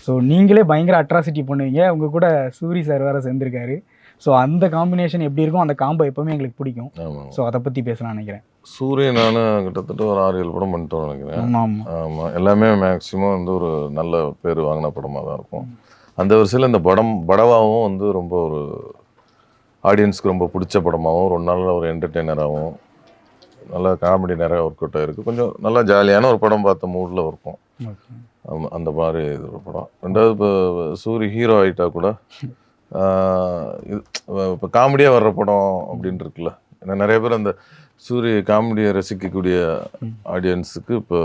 So நீங்களே பயங்கர atrocity பண்ணுவீங்க, உங்க கூட சூரி சார் வேற சேர்ந்திருக்காரு. ஸோ அந்த காம்பினேஷன் எப்படி இருக்கும், அந்த காம்போ எப்பவுமே எங்களுக்கு பிடிக்கும். ஆமாம். ஸோ அதை பற்றி பேசலாம்னு நினைக்கிறேன். சூரியன் நானும் கிட்டத்தட்ட ஒரு 6-7 படம் பண்ணிட்டோம்னு நினைக்கிறேன். ஆமாம் ஆமாம். ஆமாம், எல்லாமே மேக்ஸிமம் வந்து ஒரு நல்ல பேர் வாங்கின படமாக தான் இருக்கும். அந்த வரிசையில் இந்த படம் படவாவும் வந்து ரொம்ப ஒரு ஆடியன்ஸ்க்கு ரொம்ப பிடிச்ச படமாகவும், ஒரு நல்ல ஒரு என்டர்டெய்னராகவும், நல்ல காமெடி நிறைய ஒர்க் அவுட் ஆகிருக்கு. கொஞ்சம் நல்லா ஜாலியான ஒரு படம் பார்த்த மூடில் இருக்கும். ஓகே. ஆமாம், அந்த மாதிரி இது ஒரு படம். ரெண்டாவது இப்போ சூரி ஹீரோ ஆகிட்டா கூட இது இப்போ காமெடியாக வர்ற படம் அப்படின்னு இருக்குல்ல. ஏன்னா நிறைய பேர் அந்த சூரிய காமெடியை ரசிக்கக்கூடிய ஆடியன்ஸுக்கு இப்போ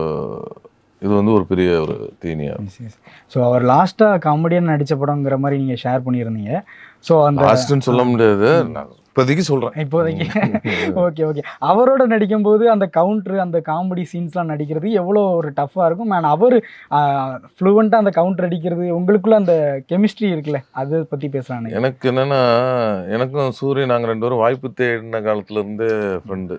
இது வந்து ஒரு பெரிய ஒரு தீனியாக. ஸோ அவர் லாஸ்ட்டாக காமெடியன் நடித்த படங்கிற மாதிரி நீங்கள் ஷேர் பண்ணியிருந்தீங்க. ஸோ அந்த லாஸ்ட்டுன்னு சொல்ல முடியாது, நான் இப்போதைக்கு சொல்கிறேன். இப்போதைக்கு ஓகே ஓகே. அவரோட நடிக்கும்போது அந்த கவுண்ட்ரு, அந்த காமெடி சீன்ஸ்லாம் நடிக்கிறது எவ்வளோ ஒரு டஃப்பாக இருக்கும். மேன் அவர் ஃப்ளூவெண்ட்டாக அந்த கவுண்டர் அடிக்கிறது, உங்களுக்குள்ள அந்த கெமிஸ்ட்ரி இருக்குல்ல, அதை பற்றி பேசலாம். எனக்கு என்னென்னா, எனக்கும் சூரியன் நாங்கள் 2 பேரும் வாய்ப்பு தேடின காலத்துலேருந்தே ஃப்ரெண்டு.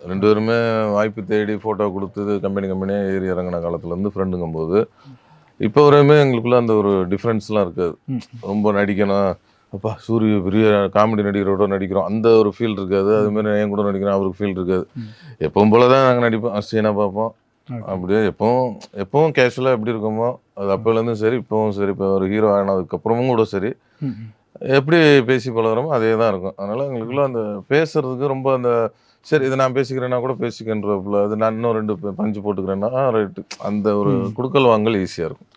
2 பேருமே வாய்ப்பு தேடி ஃபோட்டோ கொடுத்து கம்பெனியாக ஏறி இறங்கின காலத்துலேருந்து ஃப்ரெண்டுங்கும்போது இப்போ வரையுமே எங்களுக்குள்ள அந்த ஒரு டிஃப்ரென்ஸ்லாம் இருக்காது. ரொம்ப நடிக்கணும், அப்பா சூரிய பெரிய காமெடி நடிகரோட நடிக்கிறோம் அந்த ஒரு ஃபீல் இருக்காது. அதுமாதிரி என் கூட நடிக்கிறோம் அவருக்கு ஃபீல் இருக்காது. எப்பவும் போல தான் நாங்கள் நடிப்போம், சீனாக பார்ப்போம். அப்படியே எப்பவும் கேஷுவலாக எப்படி இருக்கோமோ அது அப்போலேருந்தும் சரி, இப்போவும் சரி. இப்போ ஒரு ஹீரோ ஆனதுக்கப்புறமும் கூட சரி, எப்படி பேசி பழகிறோமோ அதே தான் இருக்கும். அதனால் எங்களுக்குள்ள அந்த பேசுறதுக்கு ரொம்ப அந்த சரி இதை நான் பேசிக்கிறேன்னா கூட பேசிக்கின்றப்பில், அது நான் இன்னும் 2 பஞ்சு போட்டுக்கிறேன்னா ரைட்டு, அந்த ஒரு குடுக்கல் வாங்கல் ஈஸியாக இருக்கும்.